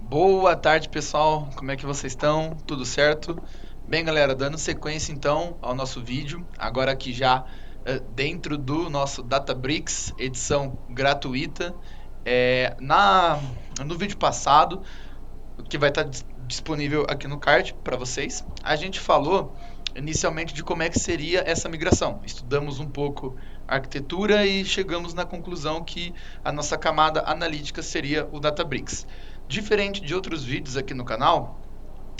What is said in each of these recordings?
Boa tarde, pessoal. Como é que vocês estão? Tudo certo? Bem, galera, dando sequência então ao nosso vídeo, agora aqui já dentro do nosso Databricks, edição gratuita. No vídeo passado, que vai estar disponível aqui no card para vocês, a gente falou inicialmente de como é que seria essa migração. Estudamos um pouco a arquitetura e chegamos na conclusão que a nossa camada analítica seria o Databricks. Diferente de outros vídeos aqui no canal,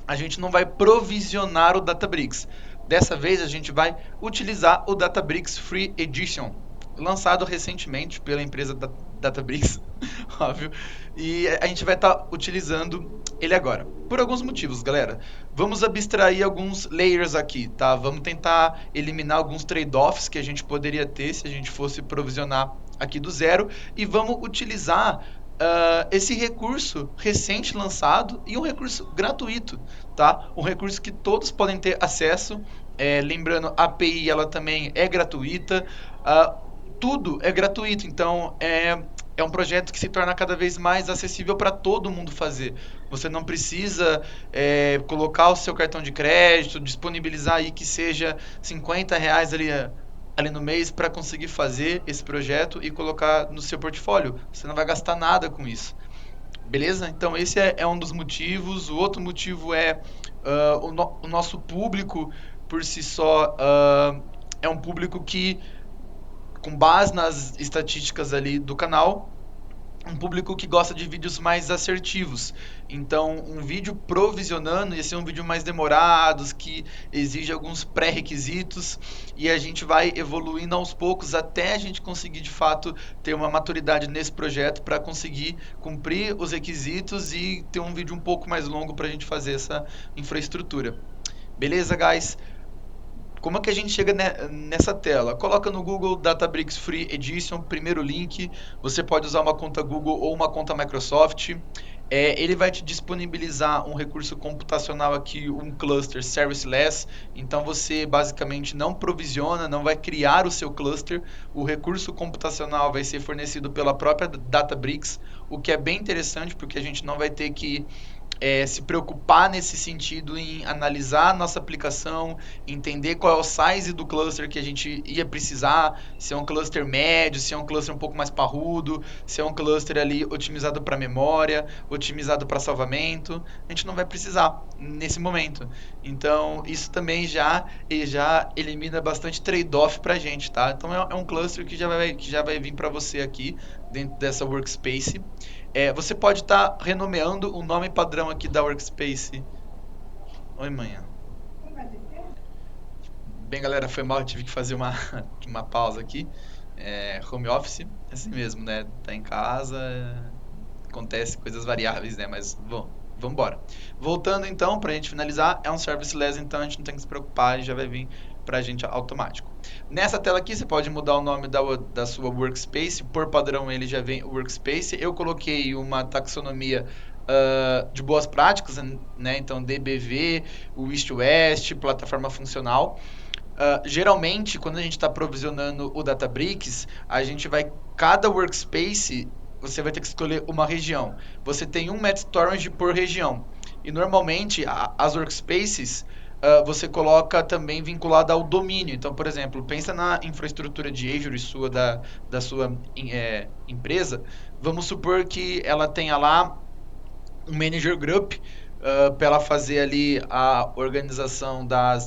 a gente não vai provisionar o Databricks. Dessa vez a gente vai utilizar o Databricks Free Edition, lançado recentemente pela empresa Databricks, óbvio, e a gente vai estar utilizando ele agora. Por alguns motivos, galera. Vamos abstrair alguns layers aqui, tá? Vamos tentar eliminar alguns trade-offs que a gente poderia ter se a gente fosse provisionar aqui do zero e vamos utilizar esse recurso recente lançado e um recurso gratuito, tá? Um recurso que todos podem ter acesso. Lembrando, a API ela também é gratuita. Tudo é gratuito, então é um projeto que se torna cada vez mais acessível para todo mundo fazer. Você não precisa colocar o seu cartão de crédito, disponibilizar aí que seja R$ 50 ali no mês para conseguir fazer esse projeto e colocar no seu portfólio. Você não vai gastar nada com isso. Beleza? Então esse é um dos motivos. O outro motivo é o nosso público por si só é um público que, com base nas estatísticas ali do canal, um público que gosta de vídeos mais assertivos. Então, um vídeo provisionando ia ser um vídeo mais demorado, que exige alguns pré-requisitos, e a gente vai evoluindo aos poucos até a gente conseguir de fato ter uma maturidade nesse projeto para conseguir cumprir os requisitos e ter um vídeo um pouco mais longo para a gente fazer essa infraestrutura. Beleza, guys? Como é que a gente chega nessa tela? Coloca no Google Databricks Free Edition, primeiro link. Você pode usar uma conta Google ou uma conta Microsoft. Ele vai te disponibilizar um recurso computacional aqui, um cluster serviceless. Então você basicamente não provisiona, não vai criar o seu cluster. O recurso computacional vai ser fornecido pela própria Databricks, o que é bem interessante porque a gente não vai ter que se preocupar nesse sentido em analisar a nossa aplicação, entender qual é o size do cluster que a gente ia precisar, se é um cluster médio, se é um cluster um pouco mais parrudo, se é um cluster ali otimizado para memória, otimizado para salvamento. A gente não vai precisar nesse momento. Então, isso também já elimina bastante trade-off para a gente, tá? Então, é um cluster que já vai vir para você aqui dentro dessa workspace. Você pode estar renomeando o nome padrão aqui da workspace. Oi, manhã. Bem, galera, foi mal, eu tive que fazer uma pausa aqui. Home office, é assim mesmo, né? Tá em casa, acontece coisas variáveis, né? Mas, bom, vamos embora. Voltando então, para a gente finalizar, é um serviceless, então a gente não tem que se preocupar e já vai vir para a gente automático. Nessa tela aqui, você pode mudar o nome da sua workspace. Por padrão, ele já vem workspace. Eu coloquei uma taxonomia de boas práticas, né? Então, DBV, o East-West, plataforma funcional. Geralmente, quando a gente está provisionando o Databricks, a gente vai, cada workspace, você vai ter que escolher uma região. Você tem um MetaStorage por região. E normalmente, as workspaces, você coloca também vinculada ao domínio. Então, por exemplo, pensa na infraestrutura de Azure da sua empresa. Vamos supor que ela tenha lá um manager group para ela fazer ali a organização da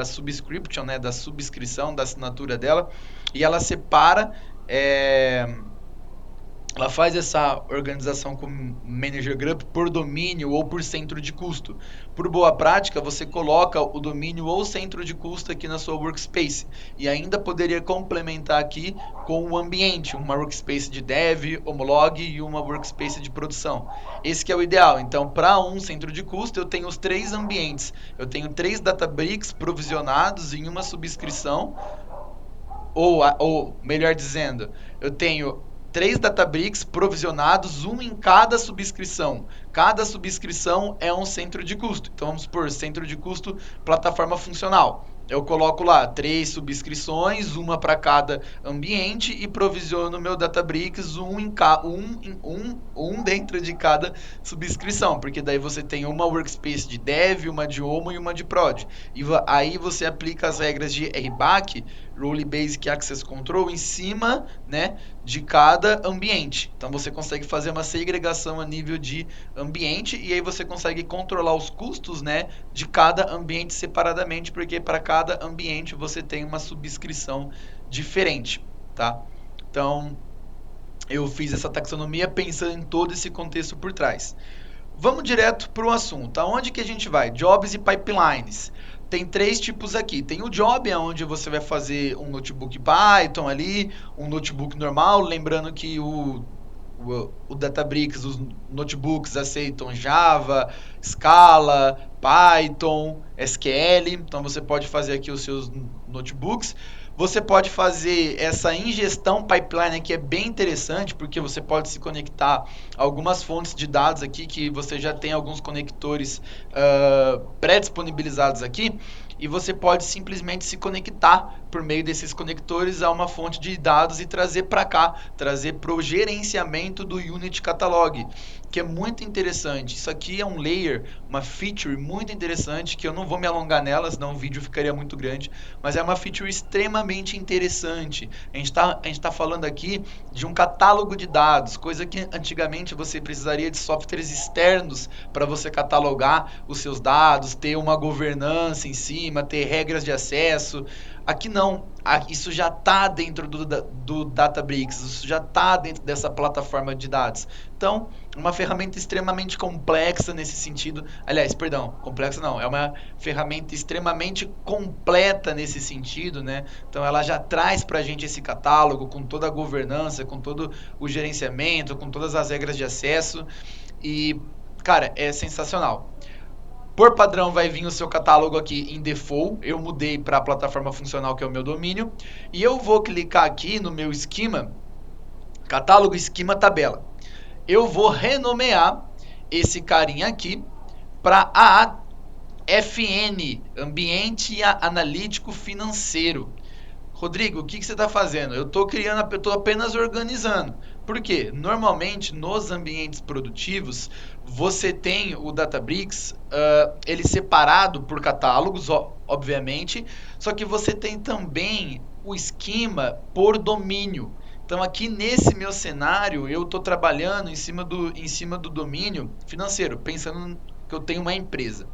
subscription, né, da subscrição, da assinatura dela, e ela separa, ela faz essa organização com Manager Group por domínio ou por centro de custo. Por boa prática, você coloca o domínio ou centro de custo aqui na sua workspace. E ainda poderia complementar aqui com o ambiente, uma workspace de dev, homolog e uma workspace de produção. Esse que é o ideal. Então, para um centro de custo, eu tenho os 3 ambientes. Eu tenho 3 Databricks provisionados em uma subscrição, ou melhor dizendo, eu tenho 3 Databricks provisionados, um em cada subscrição. Cada subscrição é um centro de custo. Então, vamos supor, centro de custo, plataforma funcional. eu coloco lá 3 subscrições, uma para cada ambiente e provisiono meu Databricks um dentro de cada subscrição, porque daí você tem uma workspace de dev, uma de OMO e uma de prod. E aí você aplica as regras de RBAC, Role Basic Access Control, em cima, né, de cada ambiente. Então você consegue fazer uma segregação a nível de ambiente e aí você consegue controlar os custos, né, de cada ambiente separadamente, porque para cada ambiente você tem uma subscrição diferente, tá? Então, eu fiz essa taxonomia pensando em todo esse contexto por trás. Vamos direto para o assunto. Aonde que a gente vai? Jobs e pipelines. Tem 3 tipos aqui. Tem o job, onde você vai fazer um notebook Python ali, um notebook normal, lembrando que o Databricks, os notebooks aceitam Java, Scala, Python, SQL, então você pode fazer aqui os seus notebooks. Você pode fazer essa ingestão pipeline aqui, é bem interessante, porque você pode se conectar a algumas fontes de dados aqui, que você já tem alguns conectores pré-disponibilizados aqui, e você pode simplesmente se conectar por meio desses conectores a uma fonte de dados e trazer para cá, trazer para o gerenciamento do Unit Catalog, que é muito interessante. Isso aqui é um layer, uma feature muito interessante, que eu não vou me alongar nela, senão o vídeo ficaria muito grande, mas é uma feature extremamente interessante. A gente tá falando aqui de um catálogo de dados, coisa que antigamente você precisaria de softwares externos para você catalogar os seus dados, ter uma governança em cima, ter regras de acesso. Aqui não, isso já está dentro do Databricks, isso já está dentro dessa plataforma de dados. Então, uma ferramenta extremamente complexa nesse sentido. Aliás, perdão, complexa não, é uma ferramenta extremamente completa nesse sentido, né? Então, ela já traz para a gente esse catálogo com toda a governança, com todo o gerenciamento, com todas as regras de acesso. E, cara, é sensacional. Por padrão vai vir o seu catálogo aqui em default, eu mudei para a plataforma funcional que é o meu domínio, e eu vou clicar aqui no meu esquema, catálogo, esquema, tabela. Eu vou renomear esse carinha aqui para AFN, Ambiente Analítico Financeiro. Rodrigo, o que você está fazendo? Eu estou criando, eu estou apenas organizando. Por quê? Normalmente, nos ambientes produtivos, você tem o Databricks, ele separado por catálogos, obviamente, só que você tem também o esquema por domínio. Então, aqui nesse meu cenário, eu estou trabalhando em cima do domínio financeiro, pensando que eu tenho uma empresa.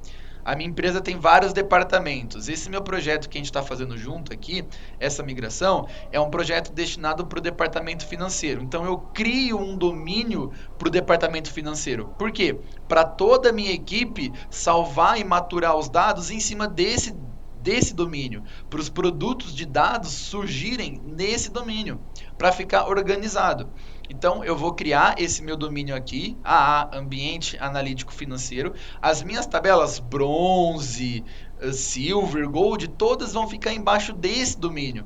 A minha empresa tem vários departamentos. Esse meu projeto que a gente está fazendo junto aqui, essa migração, é um projeto destinado para o departamento financeiro. Então eu crio um domínio para o departamento financeiro. Por quê? Para toda a minha equipe salvar e maturar os dados em cima desse domínio, para os produtos de dados surgirem nesse domínio, para ficar organizado. Então, eu vou criar esse meu domínio aqui, Ambiente Analítico Financeiro. As minhas tabelas bronze, silver, gold, todas vão ficar embaixo desse domínio.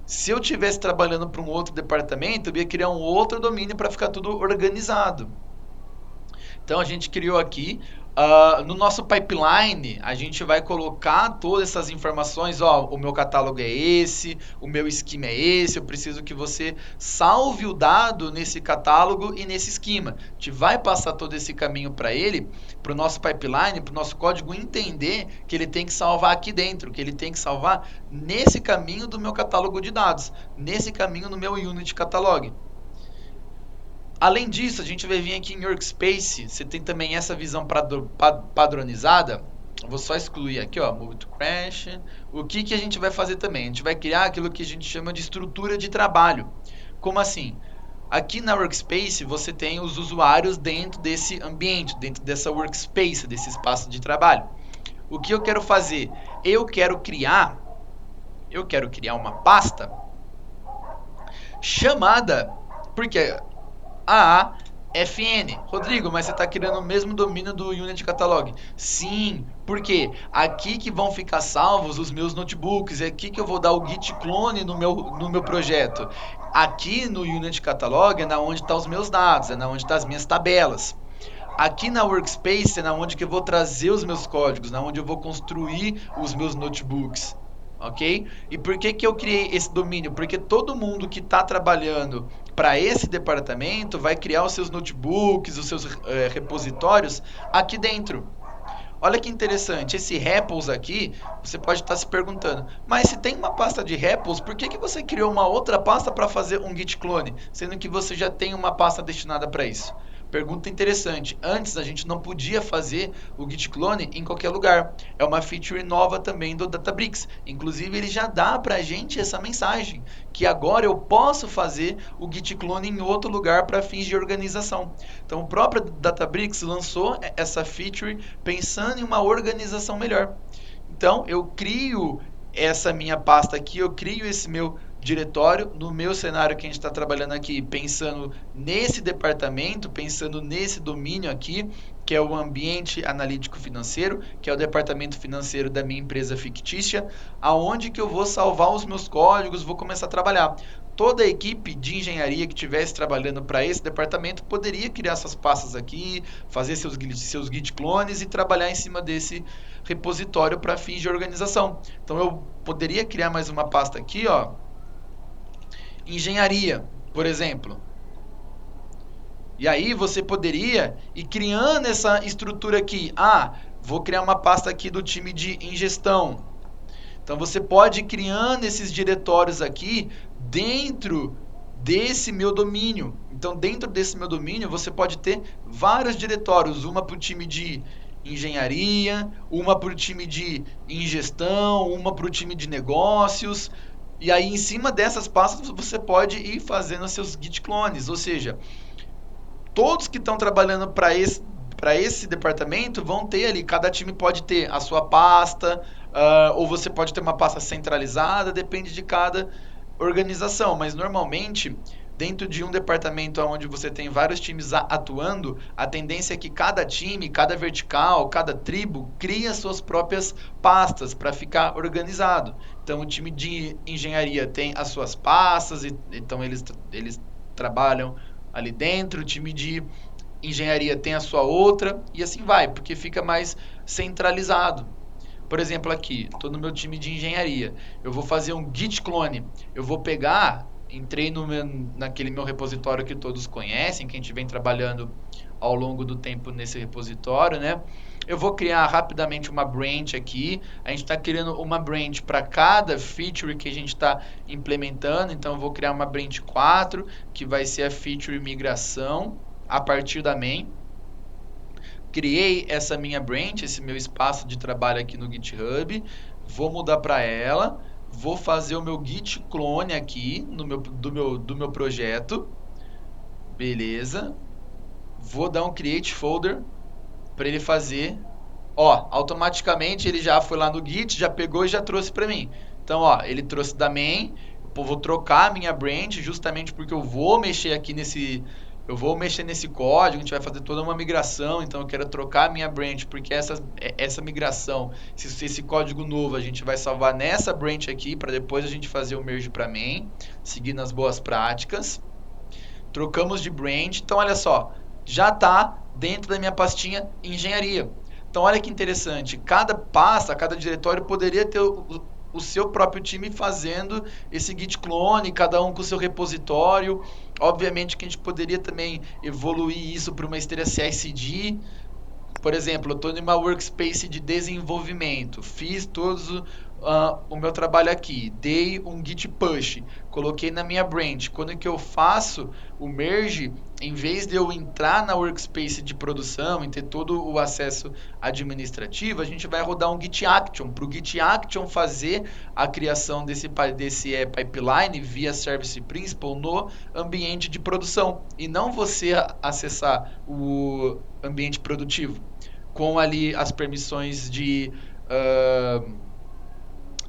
Se eu estivesse trabalhando para um outro departamento, eu ia criar um outro domínio para ficar tudo organizado. Então, a gente criou aqui. No nosso pipeline, a gente vai colocar todas essas informações. Ó, o meu catálogo é esse, o meu esquema é esse. Eu preciso que você salve o dado nesse catálogo e nesse esquema. A gente vai passar todo esse caminho para ele, para o nosso pipeline, para o nosso código entender que ele tem que salvar aqui dentro, que ele tem que salvar nesse caminho do meu catálogo de dados, nesse caminho no meu Unit Catalog. Além disso, a gente vai vir aqui em Workspace, você tem também essa visão padronizada. Eu vou só excluir aqui, ó, Move to Crash. O que a gente vai fazer também? A gente vai criar aquilo que a gente chama de estrutura de trabalho. Como assim? Aqui na Workspace, você tem os usuários dentro desse ambiente, dentro dessa Workspace, desse espaço de trabalho. O que eu quero fazer? Eu quero criar uma pasta chamada... Porque AAFN. Rodrigo, mas você está criando o mesmo domínio do Unit Catalog. Sim, porque aqui que vão ficar salvos os meus notebooks, é aqui que eu vou dar o git clone no meu projeto. Aqui no Unit Catalog é na onde estão os meus dados, é na onde estão as minhas tabelas. Aqui na Workspace é na onde que eu vou trazer os meus códigos, na onde eu vou construir os meus notebooks. ok? E por que que eu criei esse domínio? Porque todo mundo que está trabalhando para esse departamento vai criar os seus notebooks, os seus repositórios aqui dentro. Olha que interessante, esse repos aqui, você pode estar se perguntando, mas se tem uma pasta de repos, por que que você criou uma outra pasta para fazer um git clone, sendo que você já tem uma pasta destinada para isso? Pergunta interessante. Antes a gente não podia fazer o git clone em qualquer lugar. É uma feature nova também do Databricks. Inclusive ele já dá para a gente essa mensagem, que agora eu posso fazer o git clone em outro lugar para fins de organização. Então o próprio Databricks lançou essa feature pensando em uma organização melhor. Então eu crio essa minha pasta aqui, eu crio esse meu diretório no meu cenário que a gente está trabalhando aqui, pensando nesse departamento, pensando nesse domínio aqui, que é o ambiente analítico financeiro, que é o departamento financeiro da minha empresa fictícia, aonde que eu vou salvar os meus códigos, vou começar a trabalhar. Toda a equipe de engenharia que estivesse trabalhando para esse departamento poderia criar suas pastas aqui, fazer seus git clones e trabalhar em cima desse repositório para fins de organização. Então eu poderia criar mais uma pasta aqui, ó, engenharia, por exemplo. E aí você poderia ir criando essa estrutura aqui. Ah, vou criar uma pasta aqui do time de ingestão. Então você pode ir criando esses diretórios aqui dentro desse meu domínio. Então dentro desse meu domínio você pode ter vários diretórios, uma para o time de engenharia, uma para o time de ingestão, uma para o time de negócios. E aí em cima dessas pastas você pode ir fazendo seus git clones, ou seja, todos que estão trabalhando para esse departamento vão ter ali, cada time pode ter a sua pasta, ou você pode ter uma pasta centralizada, depende de cada organização, mas normalmente dentro de um departamento onde você tem vários times atuando, a tendência é que cada time, cada vertical, cada tribo cria suas próprias pastas para ficar organizado. Então o time de engenharia tem as suas pastas, então eles trabalham ali dentro, o time de engenharia tem a sua outra, e assim vai, porque fica mais centralizado. Por exemplo, aqui, estou no meu time de engenharia, eu vou fazer um git clone, eu vou pegar, entrei naquele meu repositório que todos conhecem, que a gente vem trabalhando ao longo do tempo nesse repositório, né? Eu vou criar rapidamente uma branch aqui. A gente está criando uma branch para cada feature que a gente está implementando. Então, eu vou criar uma branch 4, que vai ser a feature migração a partir da main. Criei essa minha branch, esse meu espaço de trabalho aqui no GitHub. Vou mudar para ela. Vou fazer o meu git clone aqui do meu projeto. Beleza. Vou dar um create folder para ele fazer. Ó, automaticamente ele já foi lá no Git, já pegou e já trouxe para mim. Então, ó, ele trouxe da main. Eu vou trocar a minha branch justamente porque eu vou mexer nesse código, a gente vai fazer toda uma migração, então eu quero trocar a minha branch porque essa migração, esse código novo a gente vai salvar nessa branch aqui para depois a gente fazer o merge para main, seguindo as boas práticas. Trocamos de branch, então olha só, já está dentro da minha pastinha engenharia. Então olha que interessante, cada pasta, cada diretório poderia ter o seu próprio time fazendo esse git clone, cada um com o seu repositório. Obviamente que a gente poderia também evoluir isso para uma esteira CI/CD. Por exemplo, eu estou em uma workspace de desenvolvimento, fiz o meu trabalho aqui, dei um git push, coloquei na minha branch. Quando que eu faço o merge, em vez de eu entrar na workspace de produção e ter todo o acesso administrativo, a gente vai rodar um git action, para o git action fazer a criação desse pipeline via service principal no ambiente de produção, e não você acessar o ambiente produtivo com ali as permissões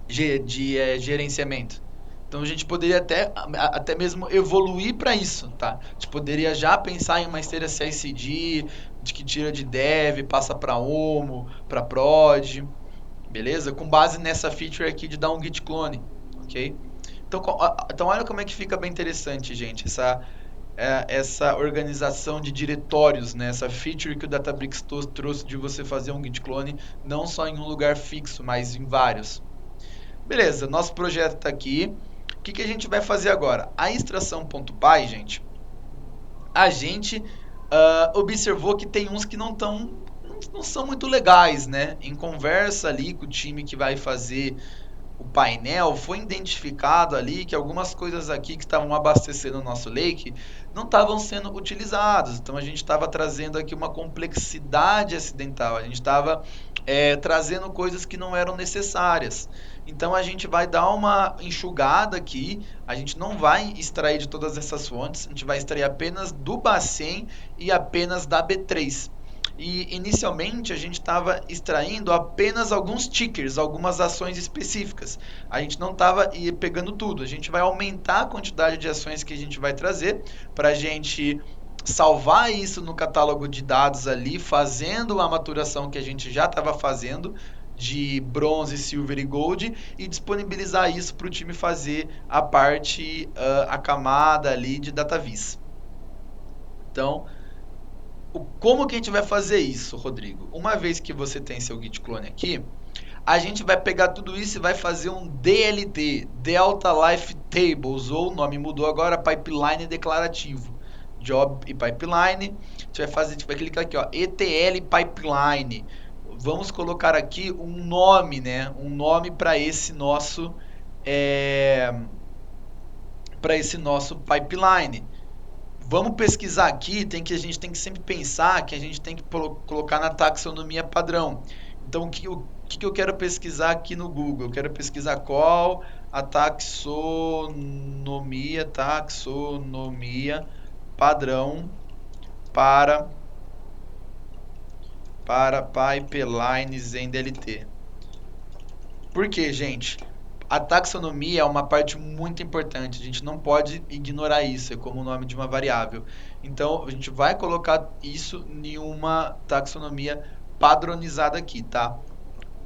gerenciamento. Então a gente poderia até mesmo evoluir para isso, tá? A gente poderia já pensar em uma esteira CI/CD, de que tira de dev, passa para OMO, para prod, beleza? Com base nessa feature aqui de dar um git clone, ok? Então olha como é que fica bem interessante, gente, essa organização de diretórios, né? Essa feature que o Databricks trouxe de você fazer um git clone não só em um lugar fixo, mas em vários. Beleza, nosso projeto está aqui. O que a gente vai fazer agora? A extração.py, gente, a gente observou que tem uns que não são muito legais, né? Em conversa ali com o time que vai fazer o painel, foi identificado ali que algumas coisas aqui que estavam abastecendo o nosso lake não estavam sendo utilizadas. Então a gente estava trazendo aqui uma complexidade acidental, a gente estava trazendo coisas que não eram necessárias. Então a gente vai dar uma enxugada aqui, a gente não vai extrair de todas essas fontes, a gente vai extrair apenas do Bacen e apenas da B3. E inicialmente a gente estava extraindo apenas alguns tickers, algumas ações específicas. A gente não estava pegando tudo. A gente vai aumentar a quantidade de ações que a gente vai trazer para a gente salvar isso no catálogo de dados ali, fazendo a maturação que a gente já estava fazendo de bronze, silver e gold e disponibilizar isso para o time fazer a parte, a camada ali de DataVis. Então, como que a gente vai fazer isso, Rodrigo? Uma vez que você tem seu git clone aqui, a gente vai pegar tudo isso e vai fazer um DLT, Delta Life Tables, ou o nome mudou agora, Pipeline Declarativo. Job e Pipeline. A gente vai clicar aqui, ó, ETL Pipeline. Vamos colocar aqui um nome, né? Um nome para esse nosso pipeline. Vamos pesquisar aqui, a gente tem que sempre pensar que a gente tem que colocar na taxonomia padrão. Então, o que eu quero pesquisar aqui no Google? Eu quero pesquisar qual a taxonomia padrão para pipelines em DLT. Por quê, gente? A taxonomia é uma parte muito importante, a gente não pode ignorar isso, é como o nome de uma variável. Então, a gente vai colocar isso em uma taxonomia padronizada aqui, tá?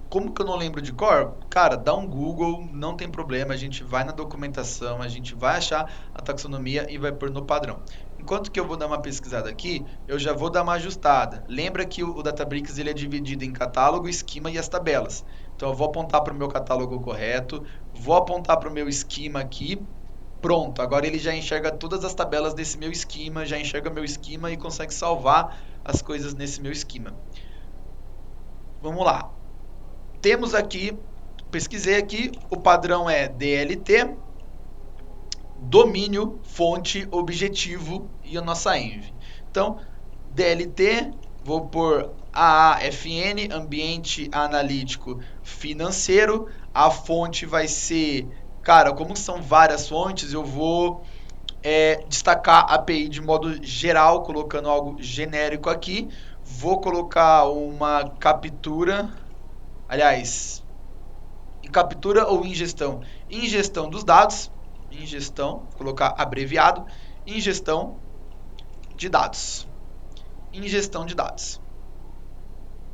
Como que eu não lembro de cor? Cara, dá um Google, não tem problema, a gente vai na documentação, a gente vai achar a taxonomia e vai pôr no padrão. Enquanto que eu vou dar uma pesquisada aqui, eu já vou dar uma ajustada. Lembra que o Databricks ele é dividido em catálogo, esquema e as tabelas. Então eu vou apontar para o meu catálogo correto, vou apontar para o meu esquema aqui, pronto. Agora ele já enxerga todas as tabelas desse meu esquema, já enxerga meu esquema e consegue salvar as coisas nesse meu esquema. Vamos lá. Temos aqui, pesquisei aqui, o padrão é DLT, domínio, fonte, objetivo e a nossa env. Então, DLT, vou pôr AAFN, ambiente analítico financeiro. A fonte vai ser, cara, como são várias fontes, eu vou destacar a API de modo geral, colocando algo genérico aqui. Vou colocar uma captura, aliás, captura ou ingestão? Ingestão dos dados, ingestão, vou colocar abreviado, ingestão de dados. Ingestão de dados.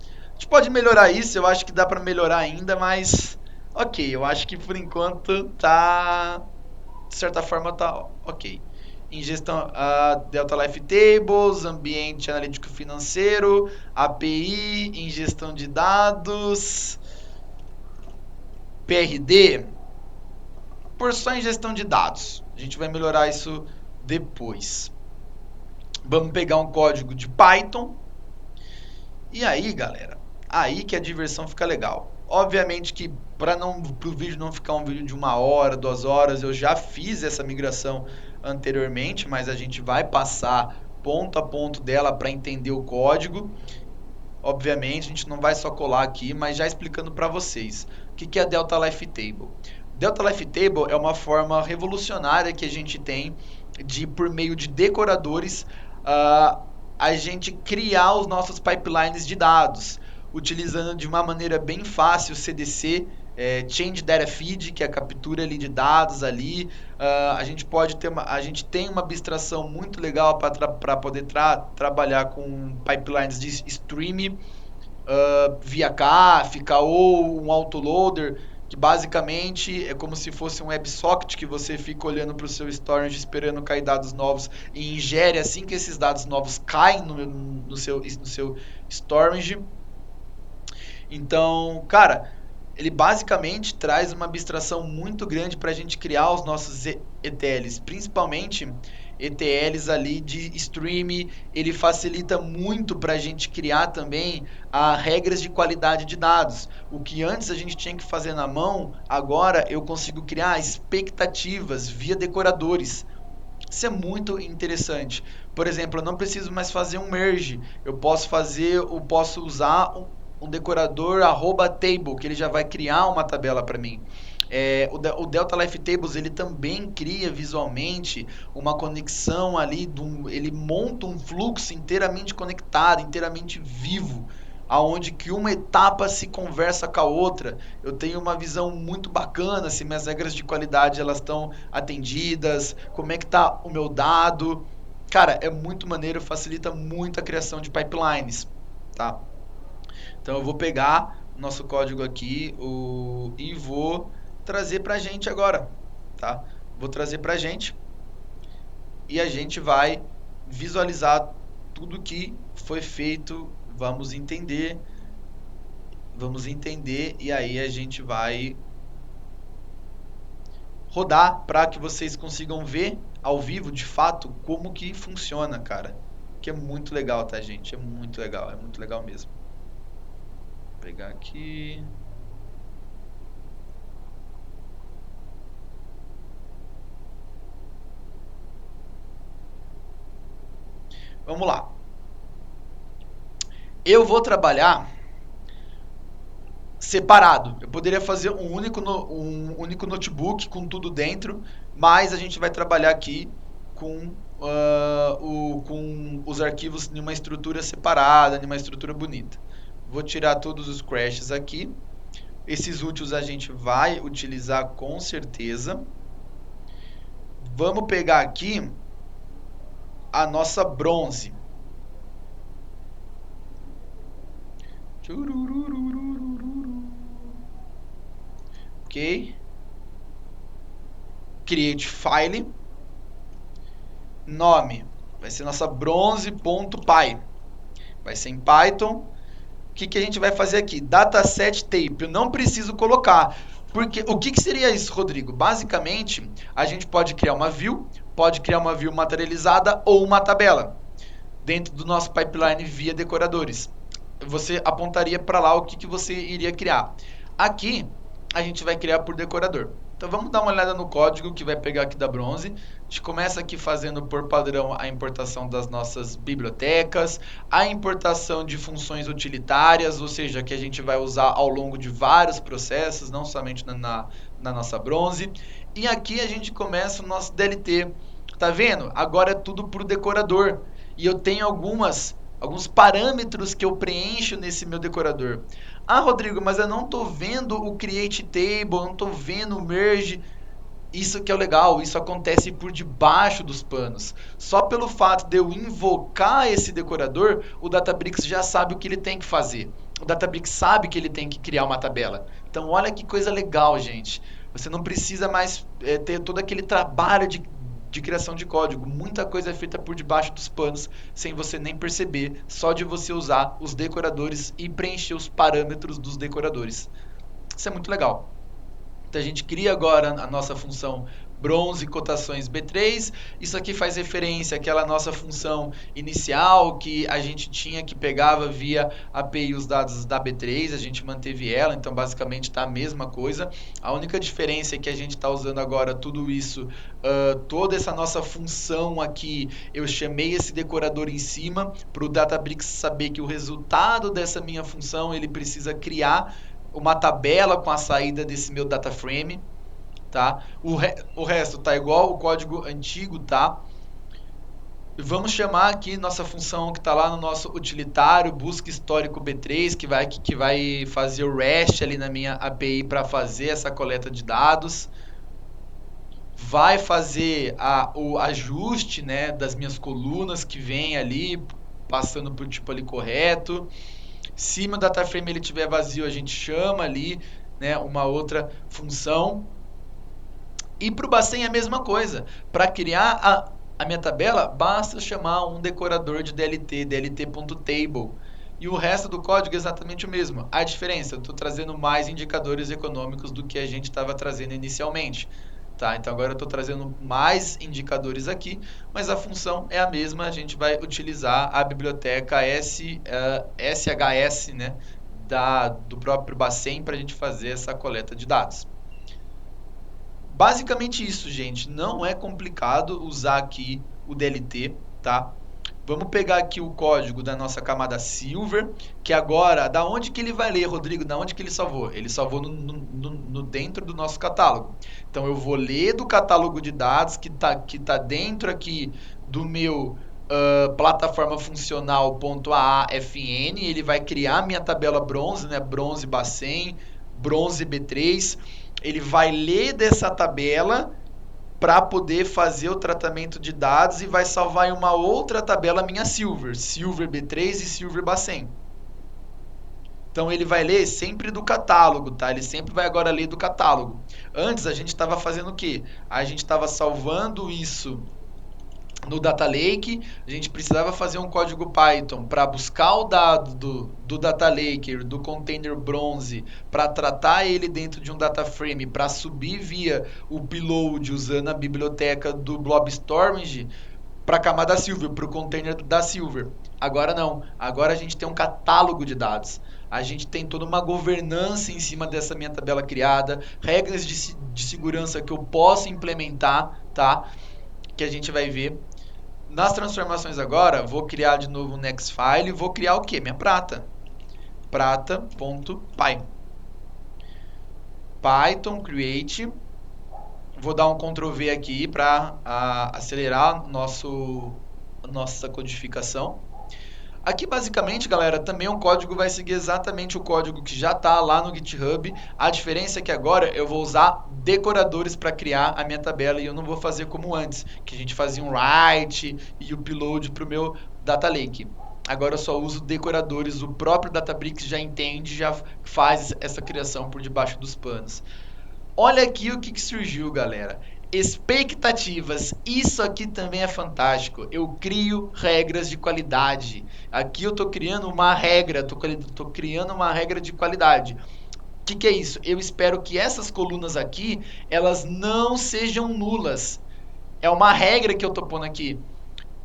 A gente pode melhorar isso, eu acho que dá para melhorar ainda, mas ok, eu acho que por enquanto tá, de certa forma tá ok. Ingestão, Delta Life Tables, ambiente analítico financeiro, API, ingestão de dados, PRD, por só ingestão de dados. A gente vai melhorar isso depois. Vamos pegar um código de Python. E aí, galera, aí que a diversão fica legal. Obviamente que para o vídeo não ficar um vídeo de 1 hora, 2 horas, eu já fiz essa migração anteriormente, mas a gente vai passar ponto a ponto dela para entender o código. Obviamente, a gente não vai só colar aqui, mas já explicando para vocês. O que é a Delta Life Table? Delta Life Table é uma forma revolucionária que a gente tem de, por meio de decoradores, a gente criar os nossos pipelines de dados, utilizando de uma maneira bem fácil o CDC, Change Data Feed, que é a captura ali de dados ali. A gente pode ter a gente tem uma abstração muito legal para poder trabalhar com pipelines de stream via Kafka ou um autoloader, que basicamente é como se fosse um WebSocket que você fica olhando para o seu storage esperando cair dados novos e ingere assim que esses dados novos caem no seu storage. Então, cara, ele basicamente traz uma abstração muito grande para a gente criar os nossos ETLs, principalmente ETLs ali de stream. Ele facilita muito para a gente criar também regras de qualidade de dados. O que antes a gente tinha que fazer na mão, agora eu consigo criar expectativas via decoradores. Isso é muito interessante. Por exemplo, eu não preciso mais fazer um merge. Eu posso usar um decorador @table, que ele já vai criar uma tabela para mim. O Delta Life Tables ele também cria visualmente uma conexão ali, ele monta um fluxo inteiramente conectado, inteiramente vivo, aonde que uma etapa se conversa com a outra. Eu tenho uma visão muito bacana se minhas regras de qualidade elas estão atendidas, como é que tá o meu dado. Cara, é muito maneiro, facilita muito a criação de pipelines, tá? Então eu vou pegar o nosso código aqui e vou trazer para a gente agora, tá? Vou trazer para a gente e a gente vai visualizar tudo que foi feito. Vamos entender e aí a gente vai rodar para que vocês consigam ver ao vivo, de fato, como que funciona, cara. Que é muito legal, tá, gente? É muito legal mesmo. Vou pegar aqui. Vamos lá. Eu vou trabalhar separado. Eu poderia fazer um único notebook com tudo dentro, mas a gente vai trabalhar aqui com, com os arquivos em uma estrutura separada, em uma estrutura bonita. Vou tirar todos os crashes aqui. Esses úteis a gente vai utilizar com certeza. Vamos pegar aqui a nossa bronze. Ok. Create file. Nome. Vai ser nossa bronze.py. Vai ser em Python. O que a gente vai fazer aqui? Dataset tape. Eu não preciso colocar. Porque o que seria isso, Rodrigo? Basicamente, a gente pode criar uma view materializada ou uma tabela dentro do nosso pipeline via decoradores. Você apontaria para lá o que você iria criar. Aqui, a gente vai criar por decorador. Então vamos dar uma olhada no código que vai pegar aqui da bronze. A gente começa aqui fazendo por padrão a importação das nossas bibliotecas, a importação de funções utilitárias, ou seja, que a gente vai usar ao longo de vários processos, não somente na nossa bronze. E aqui a gente começa o nosso DLT. Tá vendo? Agora é tudo por decorador. E eu tenho alguns parâmetros que eu preencho nesse meu decorador. Ah, Rodrigo, mas eu não estou vendo o create table, eu não estou vendo o merge. Isso que é o legal, isso acontece por debaixo dos panos. Só pelo fato de eu invocar esse decorador, o Databricks já sabe o que ele tem que fazer. O Databricks sabe que ele tem que criar uma tabela. Então, olha que coisa legal, gente. Você não precisa mais ter todo aquele trabalho de criação de código. Muita coisa é feita por debaixo dos panos, sem você nem perceber, só de você usar os decoradores e preencher os parâmetros dos decoradores. Isso é muito legal. Então a gente cria agora a nossa função bronze cotações B3. Isso aqui faz referência àquela nossa função inicial que a gente tinha que pegava via API os dados da B3, a gente manteve ela, então basicamente está a mesma coisa. A única diferença é que a gente está usando agora tudo isso, toda essa nossa função aqui, eu chamei esse decorador em cima para o Databricks saber que o resultado dessa minha função ele precisa criar uma tabela com a saída desse meu data frame, tá? O resto tá igual o código antigo, tá? Vamos chamar aqui nossa função que está lá no nosso utilitário, busca histórico B3, que vai fazer o REST ali na minha API para fazer essa coleta de dados. Vai fazer o ajuste, né, das minhas colunas que vem ali, passando por tipo ali correto. Se meu data frame ele estiver vazio, a gente chama ali, né, uma outra função. E para o Bacen é a mesma coisa. Para criar a minha tabela, basta chamar um decorador de DLT, dlt.table. e o resto do código é exatamente o mesmo. A diferença, eu estou trazendo mais indicadores econômicos do que a gente estava trazendo inicialmente. Tá, então agora eu estou trazendo mais indicadores aqui, mas a função é a mesma. A gente vai utilizar a biblioteca SHS, né, do próprio Bacen para a gente fazer essa coleta de dados. Basicamente isso, gente. Não é complicado usar aqui o DLT, tá? Vamos pegar aqui o código da nossa camada Silver, que agora, da onde que ele vai ler, Rodrigo? Da onde que ele salvou? Ele salvou no dentro do nosso catálogo. Então eu vou ler do catálogo de dados que tá dentro aqui do meu plataforma funcional.aafn. Ele vai criar minha tabela bronze, né? Bronze Bacen, bronze B3. Ele vai ler dessa tabela para poder fazer o tratamento de dados e vai salvar em uma outra tabela minha Silver, Silver B3 e Silver Bacen. Então ele vai ler sempre do catálogo, tá? Ele sempre vai agora ler do catálogo. Antes a gente estava fazendo o quê? A gente estava salvando isso no Data Lake, a gente precisava fazer um código Python para buscar o dado do Data Lake, do container bronze, para tratar ele dentro de um data frame, para subir via o upload usando a biblioteca do Blob Storage para a camada Silver, para o container da Silver. Agora não, agora a gente tem um catálogo de dados. A gente tem toda uma governança em cima dessa minha tabela criada, regras de segurança que eu posso implementar, tá? Que a gente vai ver. Nas transformações agora, vou criar de novo um next file e vou criar o quê? Minha prata. Prata.py. Python create. Vou dar um Ctrl V aqui para acelerar nossa codificação. Aqui, basicamente, galera, também o código vai seguir exatamente o código que já está lá no GitHub. A diferença é que agora eu vou usar decoradores para criar a minha tabela e eu não vou fazer como antes, que a gente fazia um write e upload para o meu Data Lake. Agora eu só uso decoradores, o próprio Databricks já entende, já faz essa criação por debaixo dos panos. Olha aqui o que surgiu, galera. Expectativas. Isso aqui também é fantástico. Eu crio regras de qualidade. Aqui eu estou criando uma regra, estou criando uma regra de qualidade. O que é isso? Eu espero que essas colunas aqui, elas não sejam nulas. É uma regra que eu estou pondo aqui.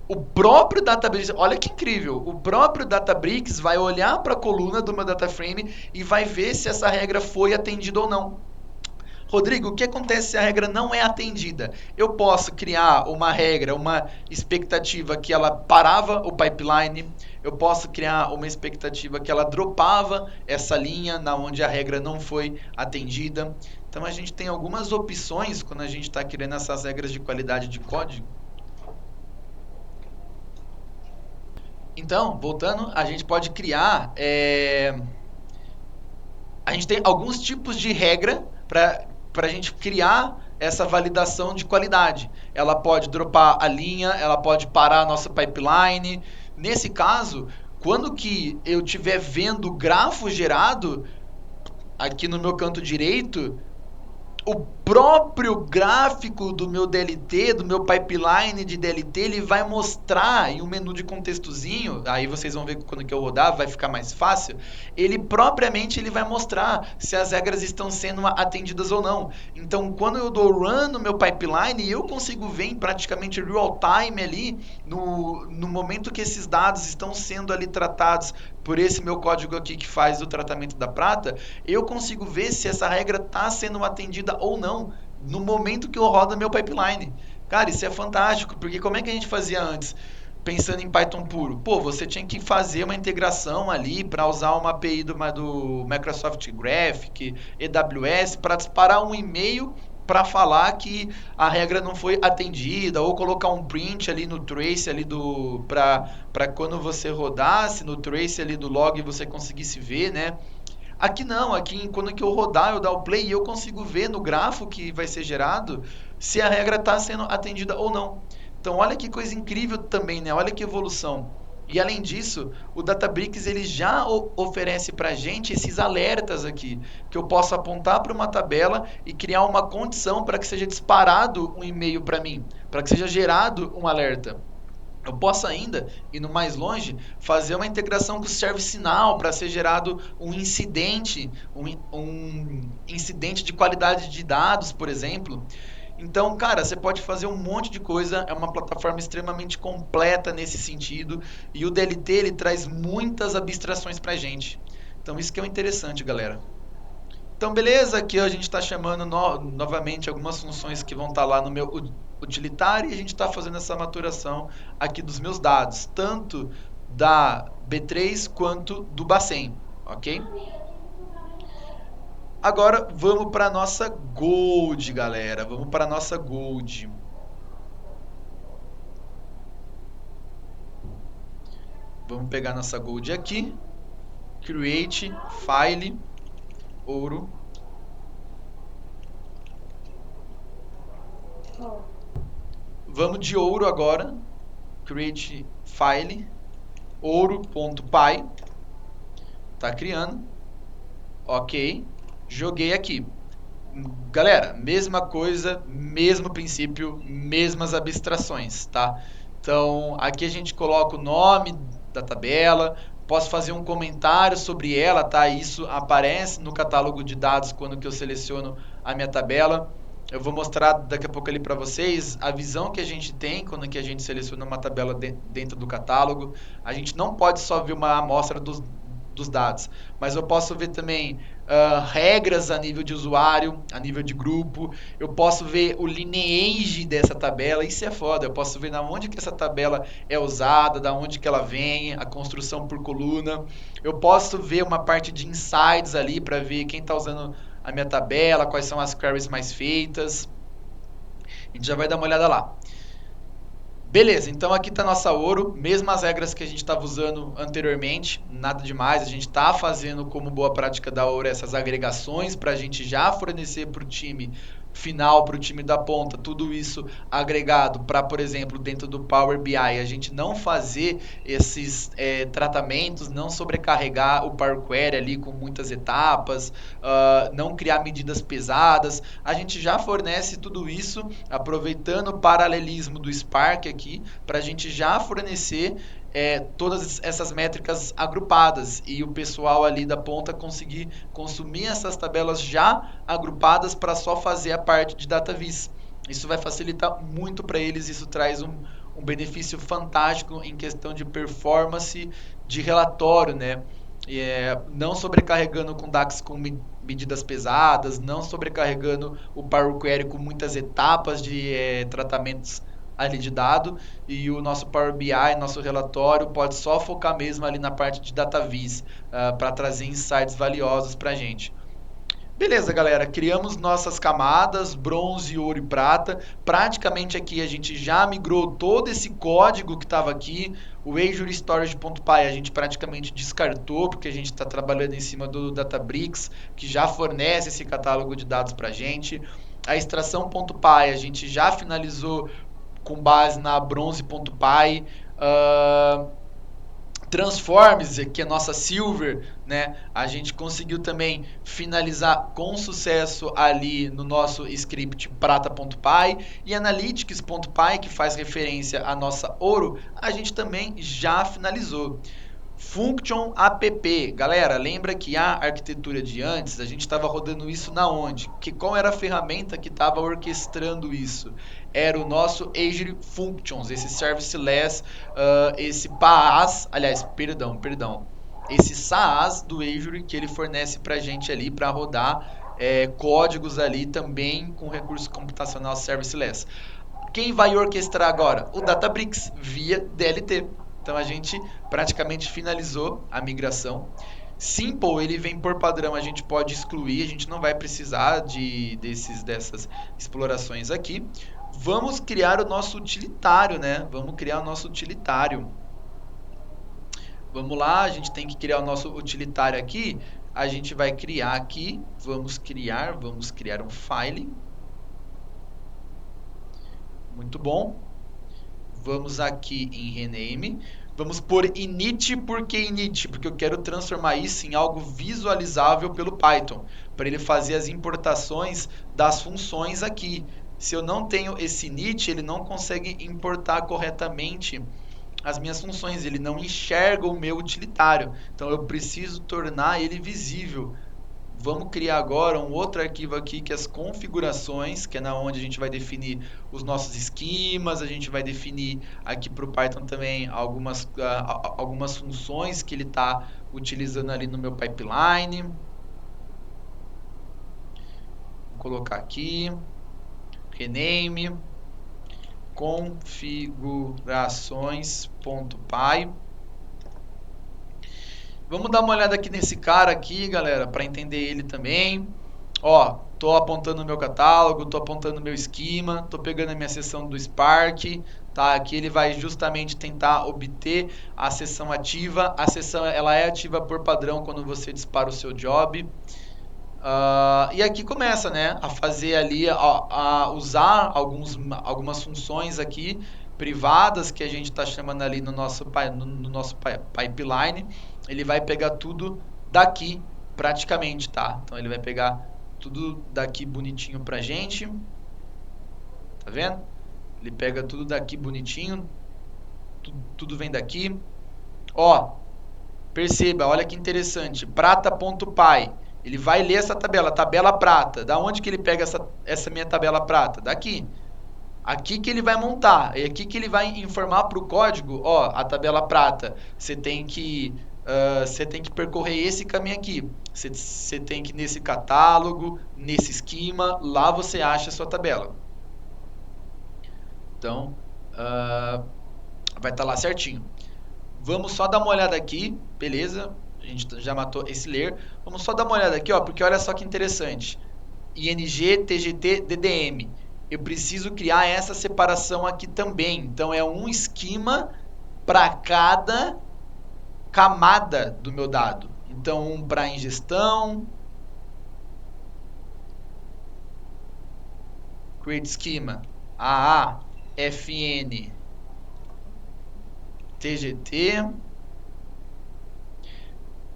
O próprio Databricks, olha que incrível, o próprio Databricks vai olhar para a coluna do meu data frame e vai ver se essa regra foi atendida ou não. Rodrigo, o que acontece se a regra não é atendida? Eu posso criar uma regra, uma expectativa que ela parava o pipeline, eu posso criar uma expectativa que ela dropava essa linha na onde a regra não foi atendida. Então a gente tem algumas opções quando a gente está criando essas regras de qualidade de código. Então, voltando, a gente pode criar... A gente tem alguns tipos de regra para a gente criar essa validação de qualidade. Ela pode dropar a linha, ela pode parar a nossa pipeline. Nesse caso, quando que eu estiver vendo o grafo gerado, aqui no meu canto direito, o próprio gráfico do meu DLT, do meu pipeline de DLT, ele vai mostrar em um menu de contextozinho, aí vocês vão ver quando que eu rodar, vai ficar mais fácil, ele propriamente ele vai mostrar se as regras estão sendo atendidas ou não. Então, quando eu dou run no meu pipeline, eu consigo ver em praticamente real time ali, no momento que esses dados estão sendo ali tratados por esse meu código aqui que faz o tratamento da prata, eu consigo ver se essa regra está sendo atendida ou não no momento que eu rodo meu pipeline. Cara, isso é fantástico, porque como é que a gente fazia antes? Pensando em Python puro, pô, você tinha que fazer uma integração ali para usar uma API do Microsoft Graphic, AWS, para disparar um e-mail para falar que a regra não foi atendida, ou colocar um print ali no trace ali para quando você rodasse no trace ali do log você conseguisse ver, né? Aqui não, aqui quando que eu rodar, eu dar o play e eu consigo ver no grafo que vai ser gerado se a regra está sendo atendida ou não. Então olha que coisa incrível também, né? Olha que evolução. E além disso, o Databricks ele já oferece para a gente esses alertas aqui, que eu posso apontar para uma tabela e criar uma condição para que seja disparado um e-mail para mim, para que seja gerado um alerta. Eu posso ainda, indo mais longe, fazer uma integração com o ServiceNow para ser gerado um incidente de qualidade de dados, por exemplo. Então, cara, você pode fazer um monte de coisa, é uma plataforma extremamente completa nesse sentido, e o DLT ele traz muitas abstrações para a gente. Então, isso que é o interessante, galera. Então, beleza, aqui a gente está chamando novamente algumas funções que vão estar lá no meu utilitário e a gente está fazendo essa maturação aqui dos meus dados, tanto da B3 quanto do Bacen, ok? Agora vamos para a nossa Gold, galera. Vamos para a nossa Gold. Vamos pegar nossa Gold aqui. Create, File, Ouro. Vamos de ouro agora. Create file, ouro.py. Tá criando. Ok. Joguei aqui. Galera, mesma coisa, mesmo princípio, mesmas abstrações, tá? Então, aqui a gente coloca o nome da tabela, posso fazer um comentário sobre ela, tá? Isso aparece no catálogo de dados quando que eu seleciono a minha tabela. Eu vou mostrar daqui a pouco ali para vocês a visão que a gente tem quando que a gente seleciona uma tabela dentro do catálogo. A gente não pode só ver uma amostra dos dados, mas eu posso ver também regras a nível de usuário, a nível de grupo. Eu posso ver o lineage dessa tabela. Isso é foda. Eu posso ver na onde que essa tabela é usada, da onde que ela vem, a construção por coluna. Eu posso ver uma parte de insights ali para ver quem está usando a minha tabela, quais são as queries mais feitas. A gente já vai dar uma olhada lá. Beleza, então aqui está nossa ouro, mesmas regras que a gente estava usando anteriormente, nada demais, a gente está fazendo como boa prática da ouro essas agregações para a gente já fornecer para o time final, para o time da ponta, tudo isso agregado para, por exemplo, dentro do Power BI, a gente não fazer esses tratamentos, não sobrecarregar o Power Query ali com muitas etapas, não criar medidas pesadas, a gente já fornece tudo isso, aproveitando o paralelismo do Spark aqui, para a gente já fornecer todas essas métricas agrupadas e o pessoal ali da ponta conseguir consumir essas tabelas já agrupadas para só fazer a parte de DataVis. Isso vai facilitar muito para eles, isso traz um benefício fantástico em questão de performance de relatório, né? Não sobrecarregando com DAX com medidas pesadas, não sobrecarregando o Power Query com muitas etapas de tratamentos ali de dado, e o nosso Power BI, nosso relatório, pode só focar mesmo ali na parte de DataVis, para trazer insights valiosos para a gente. Beleza, galera, criamos nossas camadas, bronze, ouro e prata. Praticamente aqui a gente já migrou todo esse código que estava aqui. O Azure Storage.py a gente praticamente descartou, porque a gente está trabalhando em cima do Databricks, que já fornece esse catálogo de dados para a gente. A extração.py a gente já finalizou com base na bronze.py. Transforms, que é nossa Silver, né? A gente conseguiu também finalizar com sucesso ali no nosso script prata.py, e analytics.py, que faz referência à nossa ouro, a gente também já finalizou. Function app, galera, lembra que a arquitetura de antes, a gente estava rodando isso na onde? Qual era a ferramenta que estava orquestrando isso? Era o nosso Azure Functions, esse serviceless, esse PaaS, aliás, perdão, esse SaaS do Azure que ele fornece para a gente ali para rodar códigos ali também com recurso computacional serviceless. Quem vai orquestrar agora? O Databricks, via DLT. Então a gente praticamente finalizou a migração. Simple, ele vem por padrão, a gente pode excluir, a gente não vai precisar dessas explorações aqui. Vamos criar o nosso utilitário, né? Vamos criar o nosso utilitário. Vamos lá, a gente tem que criar o nosso utilitário aqui. A gente vai criar aqui, vamos criar um file. Muito bom. Vamos aqui em rename. Vamos por init, por que init? Porque eu quero transformar isso em algo visualizável pelo Python, para ele fazer as importações das funções aqui. Se eu não tenho esse init, ele não consegue importar corretamente as minhas funções, ele não enxerga o meu utilitário. Então eu preciso tornar ele visível. Vamos criar agora um outro arquivo aqui que é as configurações, que é na onde a gente vai definir os nossos esquemas, a gente vai definir aqui para o Python também algumas funções que ele está utilizando ali no meu pipeline. Vou colocar aqui, rename, configurações.py. Vamos dar uma olhada aqui nesse cara aqui, galera, para entender ele também. Ó, tô apontando o meu catálogo, tô apontando o meu esquema, tô pegando a minha seção do Spark, tá? Aqui ele vai justamente tentar obter a seção ativa. A seção ela é ativa por padrão quando você dispara o seu job. E aqui começa, né, a fazer ali, a usar algumas funções aqui privadas que a gente está chamando ali no nosso pipeline. Ele vai pegar tudo daqui praticamente, tá? Então ele vai pegar tudo daqui bonitinho pra gente. Tá vendo? Ele pega tudo daqui bonitinho. Tudo vem daqui. Ó, perceba, olha que interessante. Prata.py. Ele vai ler essa tabela prata. Da onde que ele pega essa minha tabela prata? Daqui. Aqui que ele vai montar. É aqui que ele vai informar para o código, ó, a tabela prata. Você tem que percorrer esse caminho aqui. Você tem que ir nesse catálogo, nesse esquema, lá você acha a sua tabela. Então, vai estar lá certinho. Vamos só dar uma olhada aqui, beleza? A gente já matou esse layer. Vamos só dar uma olhada aqui, ó, porque olha só que interessante. ING, TGT, DDM. Eu preciso criar essa separação aqui também. Então, é um esquema para cada camada do meu dado. Então, um para ingestão. Create schema. AA, FN, TGT.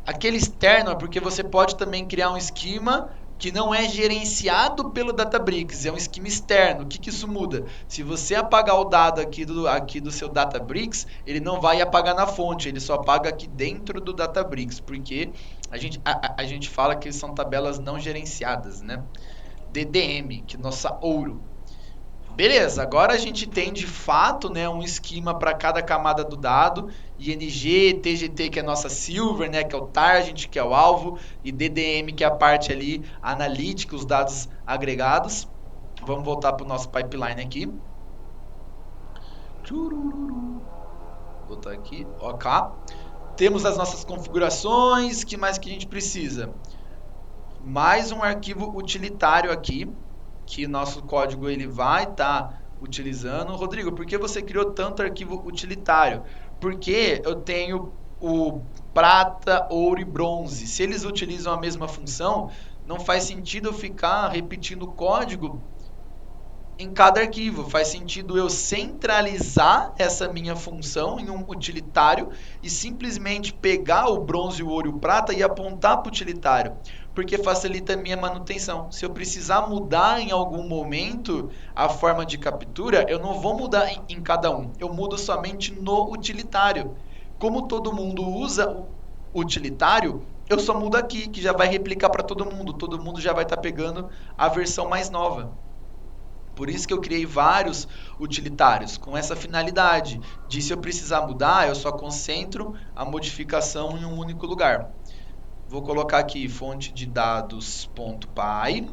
Aquele externo é porque você pode também criar um esquema que não é gerenciado pelo Databricks, é um esquema externo. O que isso muda? Se você apagar o dado aqui do seu Databricks, ele não vai apagar na fonte, ele só apaga aqui dentro do Databricks, porque a gente fala que são tabelas não gerenciadas, né? DDM, que é nossa ouro. Beleza, agora a gente tem de fato, né, um esquema para cada camada do dado, ING, TGT que é nossa silver, né, que é o target, que é o alvo, e DDM que é a parte ali analítica, os dados agregados. Vamos voltar para o nosso pipeline aqui. Vou botar aqui, ok. Temos as nossas configurações, que mais que a gente precisa? Mais um arquivo utilitário aqui, que nosso código ele vai estar utilizando. Rodrigo, por que você criou tanto arquivo utilitário? Porque eu tenho o prata, ouro e bronze. Se eles utilizam a mesma função, não faz sentido eu ficar repetindo o código em cada arquivo. Faz sentido eu centralizar essa minha função em um utilitário e simplesmente pegar o bronze, o ouro e o prata e apontar para o utilitário, porque facilita a minha manutenção. Se eu precisar mudar em algum momento a forma de captura, eu não vou mudar em cada um, eu mudo somente no utilitário. Como todo mundo usa o utilitário, eu só mudo aqui, que já vai replicar para todo mundo já vai estar pegando a versão mais nova. Por isso que eu criei vários utilitários, com essa finalidade de, se eu precisar mudar, eu só concentro a modificação em um único lugar. Vou colocar aqui fonte de dados.py,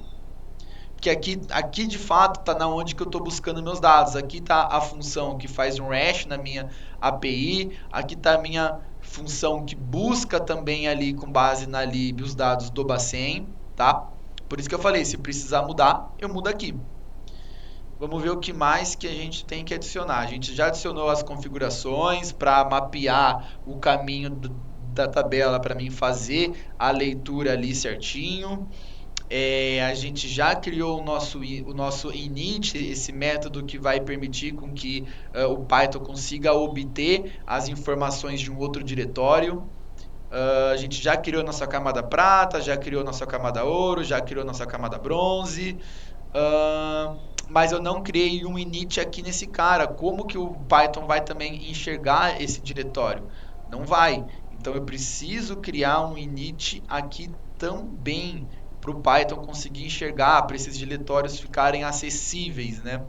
que aqui de fato está na onde que eu estou buscando meus dados. Aqui está a função que faz um hash na minha API, aqui está a minha função que busca também ali com base na lib os dados do Bacen, tá? Por isso que eu falei, se precisar mudar, eu mudo aqui. Vamos ver o que mais que a gente tem que adicionar. A gente já adicionou as configurações para mapear o caminho da tabela para mim fazer a leitura ali certinho. A gente já criou o nosso init, esse método que vai permitir com que o Python consiga obter as informações de um outro diretório. A gente já criou nossa camada prata, já criou nossa camada ouro, já criou nossa camada bronze. mas eu não criei um init aqui nesse cara. Como que o Python vai também enxergar esse diretório? Não vai. Então eu preciso criar um init aqui também para o Python conseguir enxergar, para esses diretórios ficarem acessíveis, né?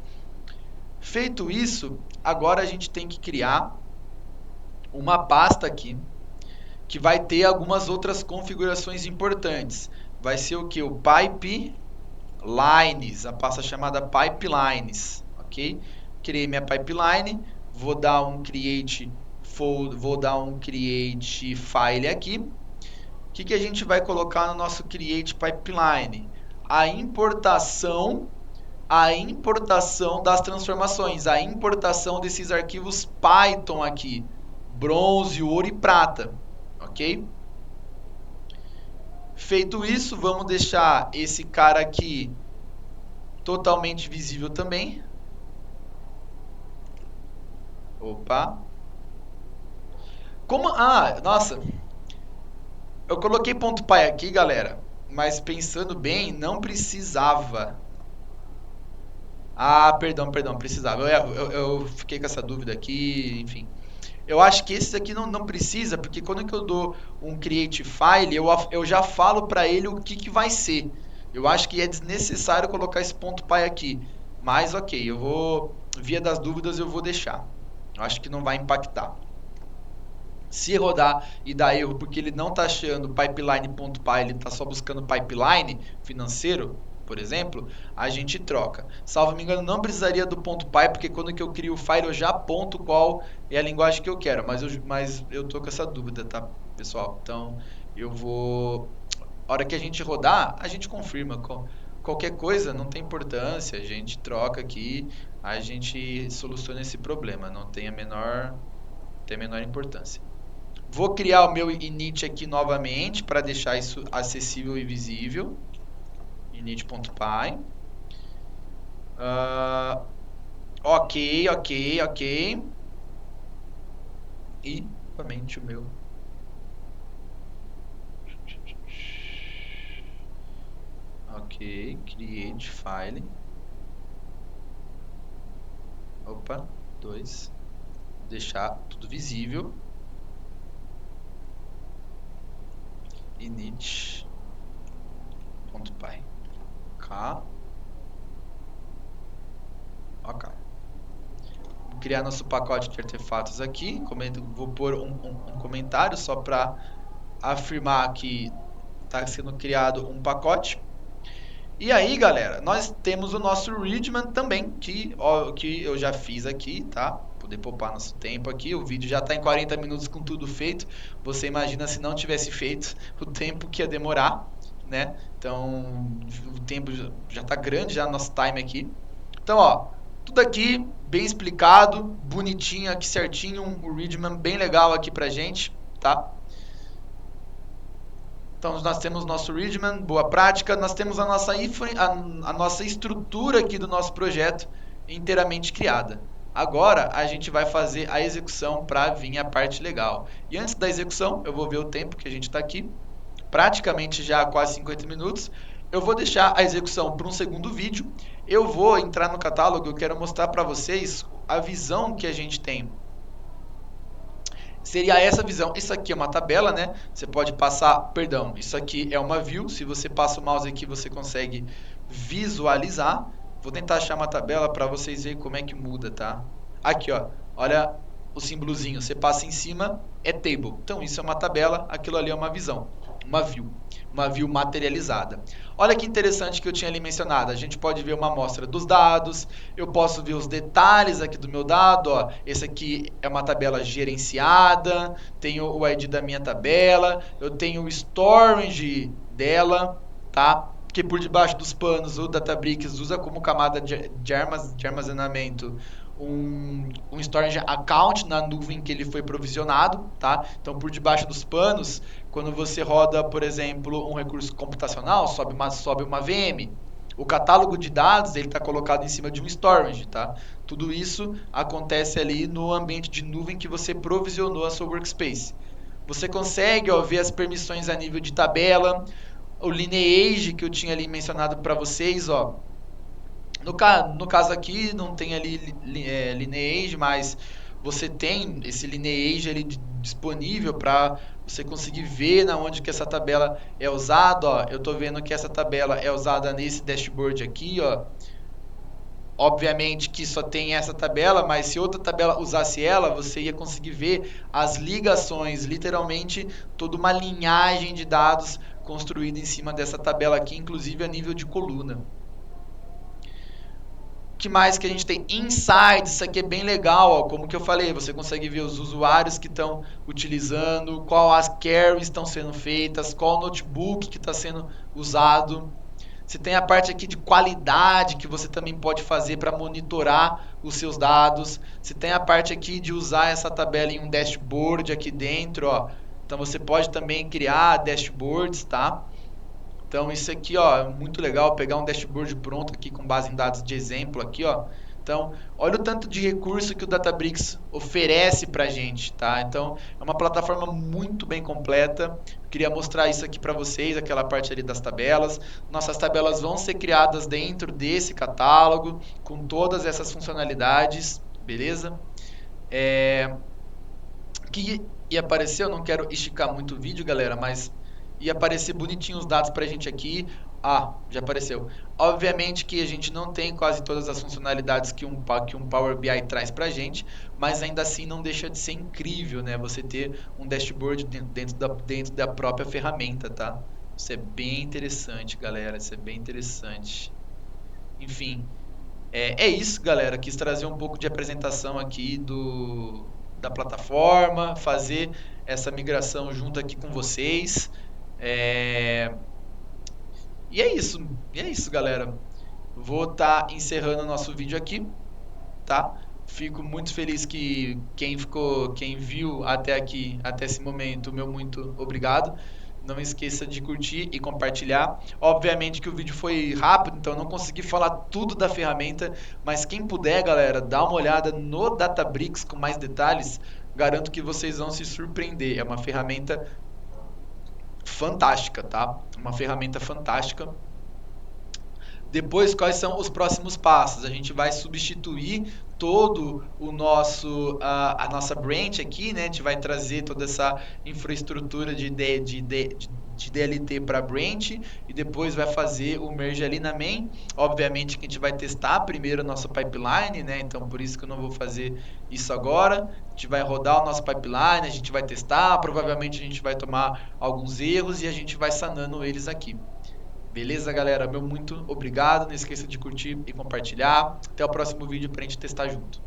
Feito isso, agora a gente tem que criar uma pasta aqui que vai ter algumas outras configurações importantes. Vai ser o que? O pipelines, a pasta chamada pipelines, ok? Criei minha pipeline, vou dar um create file aqui. O que a gente vai colocar no nosso create pipeline? A importação das transformações, a importação desses arquivos Python aqui, bronze, ouro e prata, ok? Feito isso, vamos deixar esse cara aqui totalmente visível também. Opa. Nossa. Eu coloquei ponto .py aqui, galera, mas pensando bem, não precisava. Perdão, precisava. Eu fiquei com essa dúvida aqui, enfim. Eu acho que esse aqui não precisa, porque quando que eu dou um create file, eu já falo para ele o que vai ser. Eu acho que é desnecessário colocar esse ponto .py aqui. Mas ok, eu vou, via das dúvidas, eu vou deixar. Eu acho que não vai impactar. Se rodar e dar erro porque ele não está achando pipeline.py, ele está só buscando pipeline financeiro, por exemplo, a gente troca. Salvo me engano, não precisaria do ponto .py, porque quando que eu crio o file eu já aponto qual é a linguagem que eu quero, mas eu tô com essa dúvida, tá, pessoal? Então, eu vou... A hora que a gente rodar, a gente confirma. Qualquer coisa, não tem importância, a gente troca aqui, a gente soluciona esse problema, não tem a menor importância. Vou criar o meu init aqui novamente para deixar isso acessível e visível. init.py. Ok. E novamente o meu. Ok, create file. Opa, 2. Deixar tudo visível. init.py. Ok. Vou criar nosso pacote de artefatos aqui. Vou pôr um comentário só para afirmar que está sendo criado um pacote. E aí, galera, nós temos o nosso readman também, que eu já fiz aqui, tá? Poder poupar nosso tempo aqui. O vídeo já está em 40 minutos com tudo feito. Você imagina se não tivesse feito o tempo que ia demorar, né? Então, o tempo já está grande, já nosso time aqui. Então, ó, tudo aqui bem explicado, bonitinho aqui certinho, um readman bem legal aqui pra gente, tá? Então, nós temos nosso readman, boa prática. Nós temos a nossa estrutura aqui do nosso projeto inteiramente criada. Agora, a gente vai fazer a execução para vir a parte legal. E antes da execução, eu vou ver o tempo que a gente está aqui. Praticamente já quase 50 minutos. Eu vou deixar a execução para um segundo vídeo. Eu vou entrar no catálogo, eu quero mostrar para vocês a visão que a gente tem. Seria essa visão. Isso aqui é uma tabela, né? Você pode passar, perdão, isso aqui é uma view. Se você passa o mouse aqui, você consegue visualizar. Vou tentar achar uma tabela para vocês verem como é que muda, tá? Aqui, ó. Olha o símbolozinho. Você passa em cima, é table. Então, isso é uma tabela, aquilo ali é uma visão. Uma view materializada. Olha que interessante que eu tinha ali mencionado. A gente pode ver uma amostra dos dados, eu posso ver os detalhes aqui do meu dado. Ó. Esse aqui é uma tabela gerenciada, tenho o ID da minha tabela, eu tenho o storage dela, tá? Que por debaixo dos panos o Databricks usa como camada de armazenamento um storage account na nuvem que ele foi provisionado, tá? Então, por debaixo dos panos, quando você roda, por exemplo, um recurso computacional, sobe uma VM. O catálogo de dados ele está colocado em cima de um storage, tá? Tudo isso acontece ali no ambiente de nuvem que você provisionou a sua workspace. Você consegue ver as permissões a nível de tabela, o lineage que eu tinha ali mencionado para vocês, ó. No caso aqui, não tem ali lineage, mas você tem esse lineage ali disponível para você conseguir ver na onde que essa tabela é usada. Ó, eu estou vendo que essa tabela é usada nesse dashboard aqui, ó. Obviamente que só tem essa tabela, mas se outra tabela usasse ela, você ia conseguir ver as ligações, literalmente toda uma linhagem de dados construída em cima dessa tabela aqui, inclusive a nível de coluna. O que mais que a gente tem? Insights, isso aqui é bem legal, ó, como que eu falei, você consegue ver os usuários que estão utilizando, qual as queries estão sendo feitas, qual notebook que está sendo usado. Você tem a parte aqui de qualidade que você também pode fazer para monitorar os seus dados. Você tem a parte aqui de usar essa tabela em um dashboard aqui dentro, ó. Então você pode também criar dashboards, tá? Então isso aqui, ó, é muito legal pegar um dashboard pronto aqui com base em dados de exemplo aqui, ó. Então, olha o tanto de recurso que o Databricks oferece para a gente, tá? Então, é uma plataforma muito bem completa. Queria mostrar isso aqui para vocês, aquela parte ali das tabelas. Nossas tabelas vão ser criadas dentro desse catálogo, com todas essas funcionalidades, beleza? Que ia aparecer, eu não quero esticar muito o vídeo, galera, mas ia aparecer bonitinho os dados pra gente aqui. Ah, já apareceu. Obviamente que a gente não tem quase todas as funcionalidades que um Power BI traz pra gente, mas ainda assim não deixa de ser incrível, né? Você ter um dashboard dentro da própria ferramenta, tá? Isso é bem interessante, galera. Isso é bem interessante. Enfim, é isso, galera. Quis trazer um pouco de apresentação aqui da plataforma, fazer essa migração junto aqui com vocês. É, e é isso, galera. Vou estar encerrando o nosso vídeo aqui, tá? Fico muito feliz que quem viu até aqui, até esse momento, meu muito obrigado. Não esqueça de curtir e compartilhar. Obviamente que o vídeo foi rápido, então eu não consegui falar tudo da ferramenta, mas quem puder, galera, dá uma olhada no Databricks com mais detalhes. Garanto que vocês vão se surpreender. É uma ferramenta fantástica, tá? Uma ferramenta fantástica. Depois, quais são os próximos passos? A gente vai substituir todo o nosso a nossa branch aqui, né? A gente vai trazer toda essa infraestrutura de DLT para branch e depois vai fazer o merge ali na main. Obviamente que a gente vai testar primeiro a nossa pipeline, né? Então por isso que eu não vou fazer isso agora. A gente vai rodar o nosso pipeline, a gente vai testar, provavelmente a gente vai tomar alguns erros e a gente vai sanando eles aqui. Beleza, galera? Meu muito obrigado. Não esqueça de curtir e compartilhar. Até o próximo vídeo para a gente testar junto.